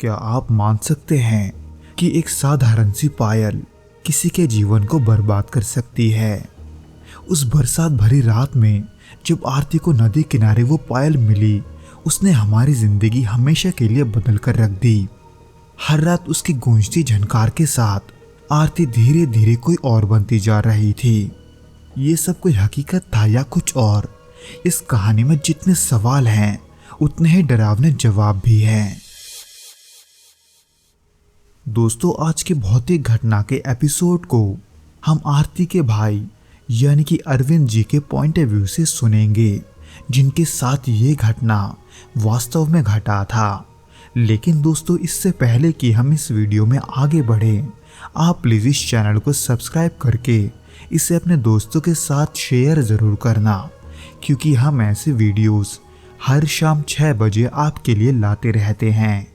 क्या आप मान सकते हैं कि एक साधारण सी पायल किसी के जीवन को बर्बाद कर सकती है। उस बरसात भरी रात में जब आरती को नदी किनारे वो पायल मिली, उसने हमारी जिंदगी हमेशा के लिए बदल कर रख दी। हर रात उसकी गूंजती झनकार के साथ आरती धीरे धीरे कोई और बनती जा रही थी। ये सब कोई हकीकत था या कुछ और? इस कहानी में जितने सवाल हैं उतने ही डरावने जवाब भी हैं। दोस्तों, आज के भौतिक घटना के एपिसोड को हम आरती के भाई यानी कि अरविंद जी के पॉइंट ऑफ व्यू से सुनेंगे, जिनके साथ ये घटना वास्तव में घटा था। लेकिन दोस्तों, इससे पहले कि हम इस वीडियो में आगे बढ़ें, आप प्लीज़ इस चैनल को सब्सक्राइब करके इसे अपने दोस्तों के साथ शेयर ज़रूर करना, क्योंकि हम ऐसे वीडियोस हर शाम 6 बजे आपके लिए लाते रहते हैं।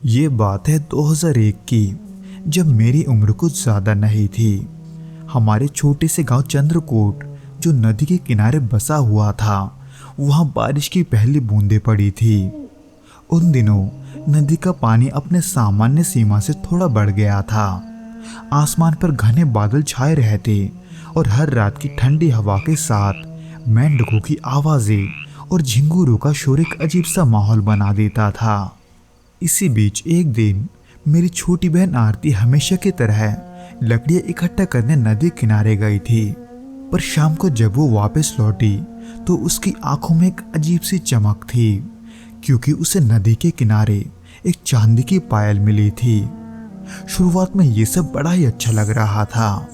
ये बात है 2001 की, जब मेरी उम्र कुछ ज़्यादा नहीं थी। हमारे छोटे से गांव चंद्रकोट, जो नदी के किनारे बसा हुआ था, वहाँ बारिश की पहली बूंदें पड़ी थी। उन दिनों नदी का पानी अपने सामान्य सीमा से थोड़ा बढ़ गया था। आसमान पर घने बादल छाए रहते और हर रात की ठंडी हवा के साथ मेंढकों की आवाज़ें और झिंगुरों का शोर एक अजीब सा माहौल बना देता था। इसी बीच एक दिन मेरी छोटी बहन आरती हमेशा की तरह लकड़ियाँ इकट्ठा करने नदी किनारे गई थी। पर शाम को जब वो वापस लौटी तो उसकी आंखों में एक अजीब सी चमक थी, क्योंकि उसे नदी के किनारे एक चांदी की पायल मिली थी। शुरुआत में ये सब बड़ा ही अच्छा लग रहा था।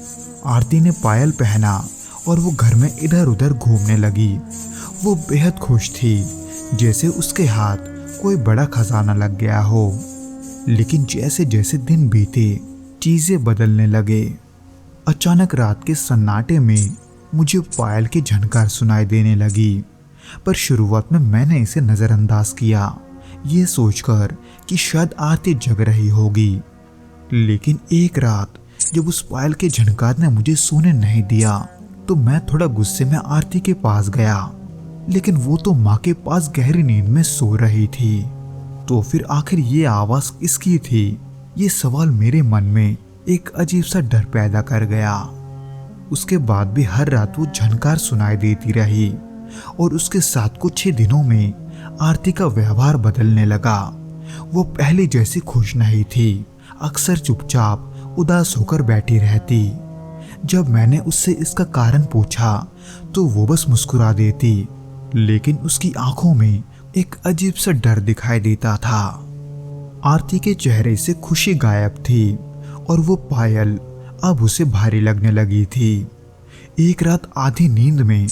आरती ने पायल पहना और वो घर में इधर उधर घूमने लगी। वो बेहद खुश थी, जैसे उसके हाथ कोई बड़ा खजाना लग गया हो। लेकिन जैसे जैसे दिन बीते, चीजें बदलने लगे। अचानक रात के सन्नाटे में मुझे पायल की झनकार सुनाई देने लगी। पर शुरुआत में मैंने इसे नजरअंदाज किया, ये सोचकर कि शायद आरती जग रही होगी। लेकिन एक रात जब उस पायल के झनकार ने मुझे सोने नहीं दिया, तो मैं थोड़ा गुस्से में आरती के पास गया। लेकिन वो तो माँ के पास गहरी नींद में सो रही थी। तो फिर आखिर ये आवाज किसकी थी? ये सवाल मेरे मन में एक अजीब सा डर पैदा कर गया। उसके बाद भी हर रात वो झनकार सुनाई देती रही और उसके साथ कुछ ही दिनों में आरती का व्यवहार बदलने लगा। वो पहले जैसी खुश नहीं थी, अक्सर चुपचाप उदास होकर बैठी रहती। जब मैंने उससे इसका कारण पूछा तो वो बस मुस्कुरा देती, लेकिन उसकी आंखों में एक अजीब सा डर दिखाई देता था। आरती के चेहरे से खुशी गायब थी और वो पायल अब उसे भारी लगने लगी थी। एक रात आधी नींद में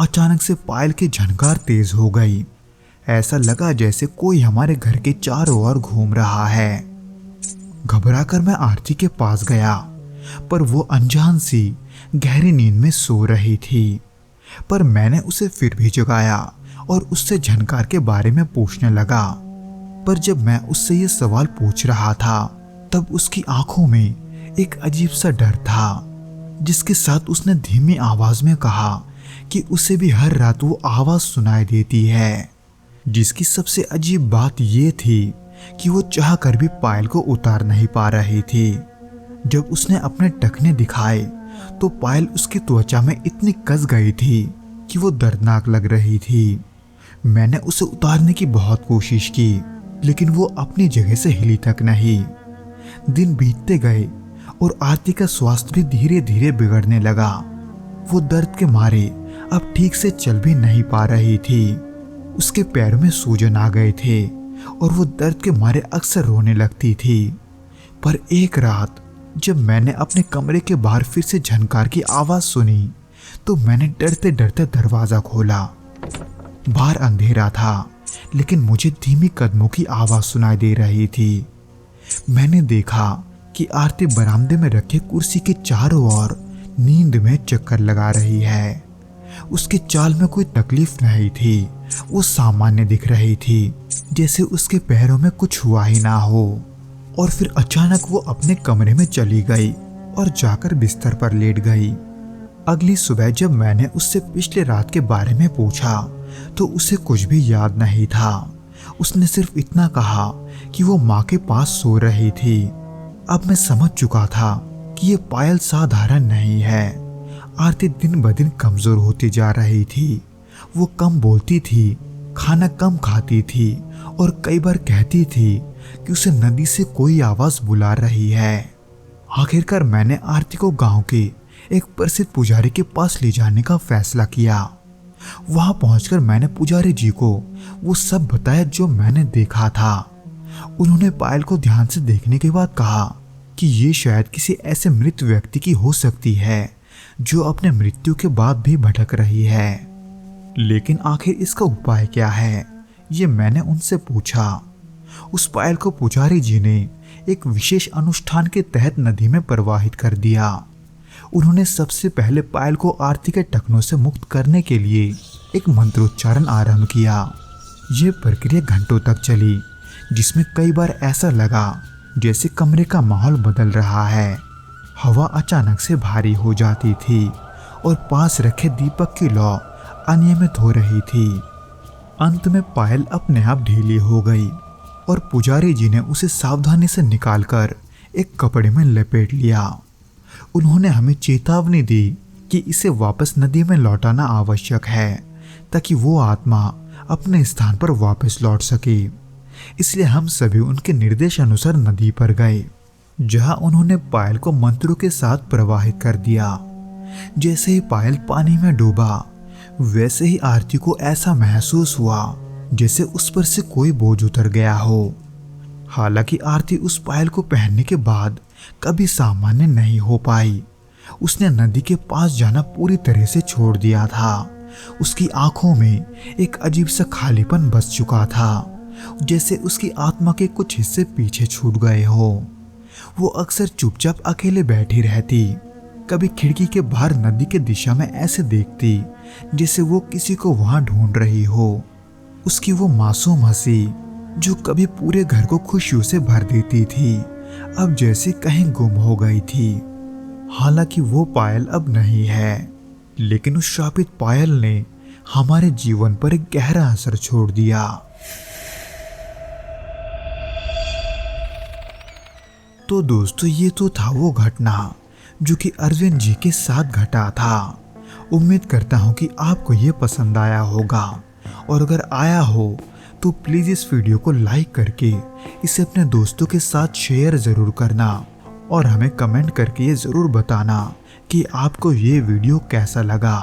अचानक से पायल की झनकार तेज हो गई। ऐसा लगा जैसे कोई हमारे घर के चारों ओर घूम रहा है। घबराकर मैं आरती के पास गया, पर वो अनजान सी गहरी नींद में सो रही थी। पर मैंने उसे फिर भी जगाया और उससे झनकार के बारे में पूछने लगा। पर जब मैं उससे ये सवाल पूछ रहा था, तब उसकी आंखों में एक अजीब सा डर था, जिसके साथ उसने धीमी आवाज में कहा कि उसे भी हर रात वो आवाज सुनाई देती है। जिसकी सबसे अजीब बात ये थी कि वो चाह कर भी पायल को उतार नहीं पा रही थी। जब उसने अपने टखने दिखाए तो पायल उसकी त्वचा में इतनी कस गई थी कि वो दर्दनाक लग रही थी। मैंने उसे उतारने की बहुत कोशिश की, लेकिन वो अपनी जगह से हिली तक नहीं। दिन बीतते गए और आरती का स्वास्थ्य भी धीरे धीरे बिगड़ने लगा। वो दर्द के मारे अब ठीक से चल भी नहीं पा रही थी। उसके पैरों में सूजन आ गए थे और वो दर्द के मारे अक्सर रोने लगती थी। पर एक रात जब मैंने अपने कमरे के बाहर फिर से झनकार की आवाज सुनी, तो मैंने डरते डरते दरवाजा खोला। बाहर अंधेरा था, लेकिन मुझे धीमी कदमों की आवाज सुनाई दे रही थी। मैंने देखा कि आरती बरामदे में रखे कुर्सी के चारों ओर नींद में चक्कर लगा रही है। उसके चाल में कोई तकलीफ नहीं थी, वो सामान्य दिख रही थी, जैसे उसके पैरों में कुछ हुआ ही ना हो। और फिर अचानक वो अपने कमरे में चली गई और जाकर बिस्तर पर लेट गई। अगली सुबह जब मैंने उससे पिछले रात के बारे में पूछा तो उसे कुछ भी याद नहीं था। उसने सिर्फ इतना कहा कि वो माँ के पास सो रही थी। अब मैं समझ चुका था कि ये पायल साधारण नहीं है। आरती दिन ब दिन कमजोर होती जा रही थी। वो कम बोलती थी, खाना कम खाती थी और कई बार कहती थी कि उसे नदी से कोई आवाज बुला रही है। आखिरकार मैंने आरती को गांव के एक प्रसिद्ध पुजारी के पास ले जाने का फैसला किया। वहां पहुंचकर मैंने पुजारी जी को वो सब बताया जो मैंने देखा था। उन्होंने पायल को ध्यान से देखने के बाद कहा कि ये शायद किसी ऐसे मृत व्यक्ति की हो सकती है जो अपने मृत्यु के बाद भी भटक रही है। लेकिन आखिर इसका उपाय क्या है, ये मैंने उनसे पूछा। उस पायल को पुजारी जी ने एक विशेष अनुष्ठान के तहत नदी में प्रवाहित कर दिया। उन्होंने सबसे पहले पायल को आरती के टखनों से मुक्त करने के लिए एक मंत्रोच्चारण आरंभ किया। ये प्रक्रिया घंटों तक चली, जिसमें कई बार ऐसा लगा जैसे कमरे का माहौल बदल रहा है। हवा अचानक से भारी हो जाती थी और पास रखे दीपक की लौ अनियमित हो रही थी। अंत में पायल अपने आप ढीली हो गई और पुजारी जी ने उसे सावधानी से निकालकर एक कपड़े में लपेट लिया। उन्होंने हमें चेतावनी दी कि इसे वापस नदी में लौटाना आवश्यक है ताकि वो आत्मा अपने स्थान पर वापस लौट सके। इसलिए हम सभी उनके निर्देश अनुसार नदी पर गए, जहां उन्होंने पायल को मंत्रों के साथ प्रवाहित कर दिया। जैसे ही पायल पानी में डूबा, वैसे ही आरती को ऐसा महसूस हुआ जैसे उस पर से कोई बोझ उतर गया हो। हालांकि आरती उस पायल को पहनने के बाद कभी सामान्य नहीं हो पाई। उसने नदी के पास जाना पूरी तरह से छोड़ दिया था। उसकी आंखों में एक अजीब सा खालीपन बस चुका था, जैसे उसकी आत्मा के कुछ हिस्से पीछे छूट गए हो। वो अक्सर चुपचाप अकेले बैठी रहती, कभी खिड़की के बाहर नदी के दिशा में ऐसे देखती जैसे वो किसी को वहां ढूंढ रही हो। उसकी वो मासूम हंसी जो कभी पूरे घर को खुशियों से भर देती थी, अब जैसे कहीं गुम हो गई थी। हालांकि वो पायल अब नहीं है, लेकिन उस श्रापित पायल ने हमारे जीवन पर एक गहरा असर छोड़ दिया। तो दोस्तों, ये तो था वो घटना जो कि अरविंद जी के साथ घटा था। उम्मीद करता हूँ कि आपको ये पसंद आया होगा, और अगर आया हो तो प्लीज़ इस वीडियो को लाइक करके इसे अपने दोस्तों के साथ शेयर ज़रूर करना और हमें कमेंट करके ये ज़रूर बताना कि आपको ये वीडियो कैसा लगा।